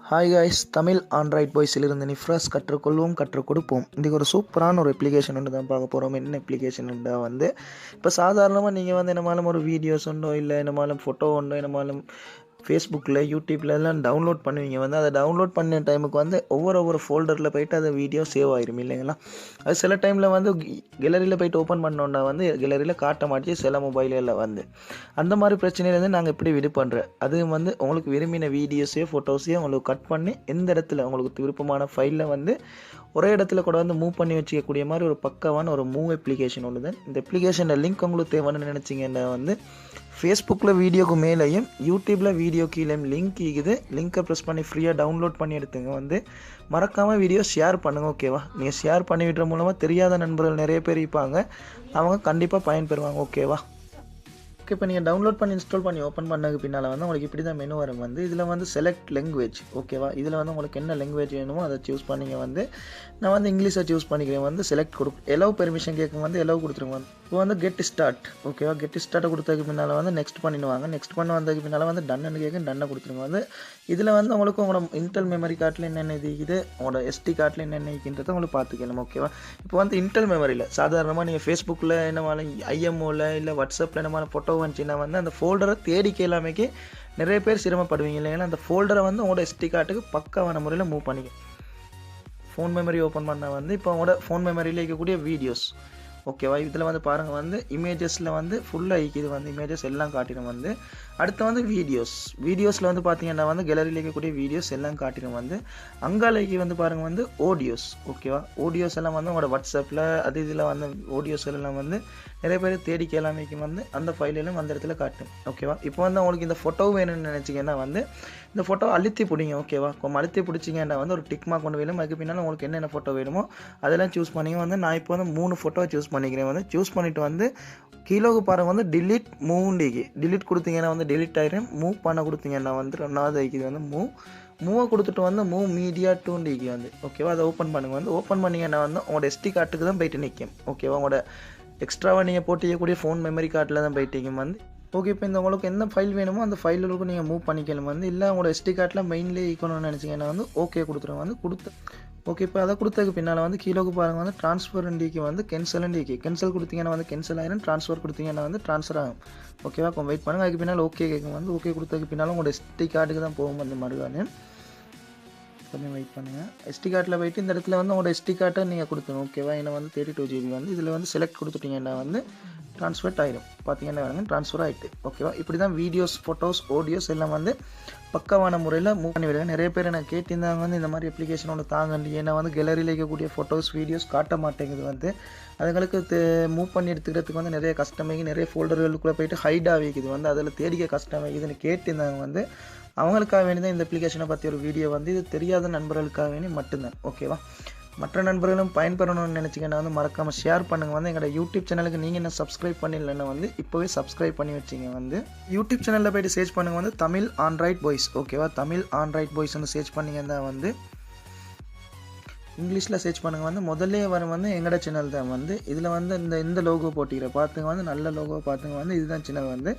Hi guys, Tamil Android பாய்ஸிலிருந்து Nifras கற்றுக்கொள்வோம் கற்றுக் கொடுப்போம். இன்றைக்கி ஒரு சூப்பரான ஒரு அப்ளிகேஷன் ஒன்று தான் பார்க்க போகிறோம். என்ன அப்ளிகேஷன்டா வந்து இப்போ சாதாரணமாக நீங்கள் வந்து என்னமாலும் ஒரு வீடியோஸ் உண்டோ இல்லை என்னமாலும் ஃபோட்டோ உண்டோ என்னமாலும் ஃபேஸ்புக்கில் யூடியூப்பில் எல்லாம் டவுன்லோட் பண்ணுவீங்க. வந்து அதை டவுன்லோட் பண்ண டைமுக்கு வந்து ஒவ்வொரு ஃபோல்டரில் போய்ட்டு அது வீடியோ சேவ் ஆயிரும் இல்லைங்களா. அது சில டைமில் வந்து கேலரியில் போய்ட்டு ஓப்பன் பண்ணோன்னா வந்து கேலரியில் காட்ட மாட்டேச்சு சில மொபைலில் வந்து. அந்த மாதிரி பிரச்சனையிலேருந்து நாங்கள் எப்படி விடு பண்ணுறேன். அது வந்து உங்களுக்கு விரும்பின வீடியோஸையோ ஃபோட்டோஸையோ உங்களுக்கு கட் பண்ணி எந்த இடத்துல உங்களுக்கு விருப்பமான ஃபைலில் வந்து ஒரே இடத்துல கூட வந்து மூவ் பண்ணி வச்சுக்கக்கூடிய மாதிரி ஒரு பக்கவான ஒரு மூவ் அப்ளிகேஷன் ஒன்று தான். இந்த அப்ளிகேஷனில் லிங்க் உங்களுக்கு தேவைன்னு நினச்சிங்கன்னா வந்து ஃபேஸ்புக்கில் வீடியோக்கு மேலேயும் யூடியூப்பில் வீடியோ கீழேயும் லிங்க் இருக்குது. லிங்க்கை ப்ரெஸ் பண்ணி ஃப்ரீயாக டவுன்லோட் பண்ணி எடுத்துங்க. வந்து மறக்காமல் வீடியோ ஷேர் பண்ணுங்கள். ஓகேவா, நீங்கள் ஷேர் பண்ணி விடுற மூலமாக தெரியாத நண்பர்கள் நிறைய பேர் இருப்பாங்க, அவங்க கண்டிப்பாக பயன்பெறுவாங்க. ஓகேவா. ஓகே, இப்போ நீங்கள் டவுன்லோட் பண்ணி இன்ஸ்டால் பண்ணி ஓப்பன் பண்ணதுக்கு பின்னால் வந்து உங்களுக்கு இப்படி தான் மெனு வரும். வந்து இதில் வந்து செலக்ட் லாங்குவேஜ். ஓகேவா, இதில் வந்து உங்களுக்கு என்ன லாங்குவேஜ் வேணுமோ அதை சூஸ் பண்ணிங்க. வந்து நான் வந்து இங்கிலீஷை சூஸ் பண்ணிக்கிறேன். வந்து செலக்ட் எலவ் பெர்மிஷன் கேட்கும், வந்து எலவ் கொடுத்துருங்க. வந்து இப்போ வந்து கெட் ஸ்டார்ட். ஓகேவா, கெட் ஸ்டார்ட்டை கொடுத்ததுக்கு பின்னால் வந்து நெக்ஸ்ட் பண்ணிடுவாங்க. நெக்ஸ்ட் பண்ண வந்ததுக்கு பின்னால் வந்து டன்னு கேட்கும், டன்னை கொடுத்துருங்க. வந்து இதில் வந்து உங்களுக்கு உங்களோட இன்டெல் மெமரி கார்டில் என்னென்ன இருக்குது, உங்களோட எஸ்டி கார்டில் என்னென்ன இருக்குன்றதை உங்களுக்கு பார்த்துக்கணும். ஓகேவா, இப்போ வந்து இன்டெல் மெமரியில் சாதாரணமாக நீங்கள் ஃபேஸ்புக்கில் என்னமான ஐஎம்ஓவில் இல்லை வாட்ஸ்அப்பில் என்னமான ஃபோட்டோ வந்துச்சுன்னா வந்து அந்த ஃபோல்டரை தேடிக்க எல்லாமேக்கு நிறைய பேர் சிரமப்படுவீங்க இல்லைங்களா. அந்த ஃபோல்டரை வந்து உங்களோட எஸ்டி கார்டுக்கு பக்காவான முறையில் மூவ் பண்ணிக்க. ஃபோன் மெமரி ஓப்பன் பண்ணால் வந்து இப்போ உங்களோட ஃபோன் மெமரியில் இருக்கக்கூடிய வீடியோஸ். ஓகேவா, இதில் வந்து பாருங்கள், வந்து இமேஜஸில் வந்து ஃபுல்லாக இருக்குது. வந்து இமேஜஸ் எல்லாம் காட்டிடும். வந்து அடுத்து வந்து வீடியோஸில் வந்து பார்த்தீங்கன்னா வந்து கேலரியில் இருக்கக்கூடிய வீடியோஸ் எல்லாம் காட்டிடும். வந்து அங்காலைக்கு வந்து பாருங்கள் வந்து ஆடியோஸ். ஓகேவா, ஆடியோஸ் எல்லாம் வந்து உங்களோட வாட்ஸ்அப்பில் அது இதில் வந்து ஆடியோஸ் எல்லாம் வந்து நிறைய பேர் தேடிக்க எல்லாமே வந்து அந்த ஃபைலெல்லாம் அந்த இடத்துல காட்டும். ஓகேவா, இப்போ வந்து உங்களுக்கு இந்த ஃபோட்டோ வேணும்னு நினச்சிங்கன்னா வந்து இந்த ஃபோட்டோ அழுத்தி பிடிங்க. ஓகேவா, இப்போ அழுத்தி பிடிச்சிங்கன்னா வந்து ஒரு டிக் மார்க் கொண்டு வேணும். அதுக்கு பின்னால் உங்களுக்கு என்னென்ன ஃபோட்டோ வேணுமோ அதெல்லாம் சூஸ் பண்ணிங்க. வந்து நான் இப்போ வந்து 3 ஃபோட்டோ சூஸ் பண்ணிக்கிறேன். வந்து சூஸ் பண்ணிவிட்டு வந்து கீழோக்கு பாருங்கள் வந்து டிலீட் மூவ்ண்டிக்கு டிலீட் கொடுத்தீங்கன்னா வந்து டிலீட் ஆகிடும். மூவ் பண்ண கொடுத்தீங்கன்னா வந்து 2வது ஐக்கு வந்து மூவை கொடுத்துட்டு வந்து மூவ் மீடியா டூண்டிக்கு வந்து. ஓகேவா, அதை ஓப்பன் பண்ணுங்கள். வந்து ஓப்பன் பண்ணிங்கன்னா வந்து உங்களோட எஸ்டி கார்டுக்கு தான் போயிட்டு நிற்கும். ஓகேவா, உங்களோட எக்ஸ்ட்ராவாக நீங்கள் போட்டிக்கக்கூடிய ஃபோன் மெமரி கார்டில் தான் போயிட்டீங்க. வந்து ஓகே, இப்போ இந்த உங்களுக்கு என்ன ஃபைல் வேணுமோ அந்த ஃபைலுக்கு நீங்கள் மூவ் பண்ணிக்கலாம். வந்து இல்லை உங்களோட எஸ்டி கார்டில் மெயின்லேயே ஈக்கணும்னு நினச்சிங்கன்னா வந்து ஓகே கொடுத்துருங்க. வந்து ஓகே, இப்போ அதை கொடுத்ததுக்கு பின்னால் வந்து கீழோக்கு பாருங்கள் வந்து ட்ரான்ஸ்ஃபர் இண்டிக்கு வந்து கேன்சல் கொடுத்தீங்கன்னா வந்து கேன்சல் ஆகிடும். ட்ரான்ஸ்ஃபர் கொடுத்தீங்கன்னா வந்து ட்ரான்ஸ்ஃபர் ஆகும். ஓகேவா, இப்போ வெயிட் பண்ணுங்கள். அதுக்கு பின்னால் ஓகே கேட்கும். வந்து ஓகே கொடுத்ததுக்கு பின்னால் உங்களோட எஸ்டி கார்டுக்கு தான் போகும். வந்து மறுகானு கொஞ்சம் வெயிட் பண்ணுங்கள். எஸ்டி கார்டில் போய்ட்டு இந்த இடத்துல வந்து உங்களோட எஸ்டி கார்டை நீங்கள் கொடுத்துருங்க. ஓகேவா, ஏன்னா வந்து 32 GB வந்து இதில் வந்து செலக்ட் கொடுத்துட்டீங்கன்னா வந்து ட்ரான்ஸ்ஃபர் ஆகிடும். பார்த்தீங்கன்னா வேணுங்க ட்ரான்ஸ்ஃபர் ஆகிட்டு. ஓகேவா, இப்படி தான் வீடியோஸ் ஃபோட்டோஸ் ஆடியோஸ் எல்லாம் வந்து பக்காவான முறையில் மூவ் பண்ணி விடுங்க. நிறைய பேர் எனக்கு கேட்டிருந்தாங்க வந்து இந்த மாதிரி அப்ளிகேஷன் ஒன்று தாங்கண்டி, ஏன்னா வந்து கேலரியில் இருக்கக்கூடிய ஃபோட்டோஸ் வீடியோஸ் காட்ட மாட்டேங்குது. வந்து அதுங்களுக்கு மூவ் பண்ணி எடுத்துக்கிறதுக்கு வந்து நிறைய கஷ்டமாகி நிறைய ஃபோல்டர்களுக்குள்ளே போய்ட்டு ஹைட் ஆகிக்குது. வந்து அதில் தேடிக்க கஷ்டமாகிதுன்னு கேட்டிருந்தாங்க. வந்து அவங்களுக்காக வேண்டி தான் இந்த அப்ளிகேஷனை பற்றி ஒரு வீடியோ வந்து இது தெரியாத நண்பர்களுக்காக வேண்டி மட்டும்தான். ஓகேவா, மற்ற நண்பர்களும் பயன்பெறணும்னு நினச்சிங்கன்னா வந்து மறக்காமல் ஷேர் பண்ணுங்கள். வந்து எங்களோட யூடியூப் சேனலுக்கு நீங்கள் என்ன சப்ஸ்கிரைப் பண்ணிடலன்னா வந்து இப்போவே சப்ஸ்கிரைப் பண்ணி வச்சிங்க. வந்து யூடியூப் சேனலில் போய்ட்டு சர்ச் பண்ணுங்கள். வந்து தமிழ் ஆண்ட்ராய்ட் பாய்ஸ். ஓகேவா, தமிழ் ஆண்ட்ராய்ட் பாய்ஸ்ன்னு சர்ச் பண்ணிங்கன்னா வந்து இங்கிலீஷில் சர்ச் பண்ணுங்கள். வந்து முதல்ல வரும் வந்து எங்களோட சேனல் தான். வந்து இதில் வந்து இந்த லோகோ போட்டிக்கிற பார்த்துங்க. வந்து நல்ல லோகோ பார்த்துங்க. வந்து இதுதான் சேனல். வந்து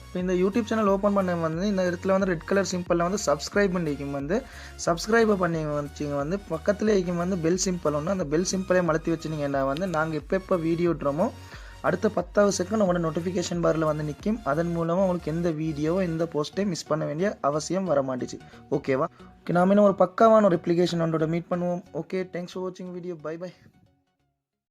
இப்போ இந்த யூடியூப் சேனல் ஓப்பன் பண்ண வந்து இந்த இடத்துல வந்து ரெட் கலர் சிம்பிளில் வந்து சப்ஸ்கிரைப் பண்ணிக்கும். வந்து சப்ஸ்கிரைபை பண்ணி வச்சிங்க. வந்து பக்கத்துலேயே இருக்கும் வந்து பெல் சிம்பிள் ஒன்று. அந்த பெல் சிம்பிளே மலர்த்தி வச்சுனீங்கன்னா வந்து நாங்கள் எப்போ வீடியோ விட்றோமோ அடுத்த 10வது செகண்ட் உங்களோட நோட்டிஃபிகேஷன் பாரில் வந்து நிற்கும். அதன் மூலமாக உங்களுக்கு எந்த வீடியோவோ எந்த போஸ்ட்டையும் மிஸ் பண்ண வேண்டிய அவசியம் வர மாட்டேச்சு. ஓகேவா, ஓகே, நாம இன்னும் ஒரு பக்காவான ஒரு அப்ளிகேஷன் ஒன்றோட மீட் பண்ணுவோம். ஓகே, தேங்க்ஸ் ஃபார் வாட்சிங் வீடியோ. Bye by.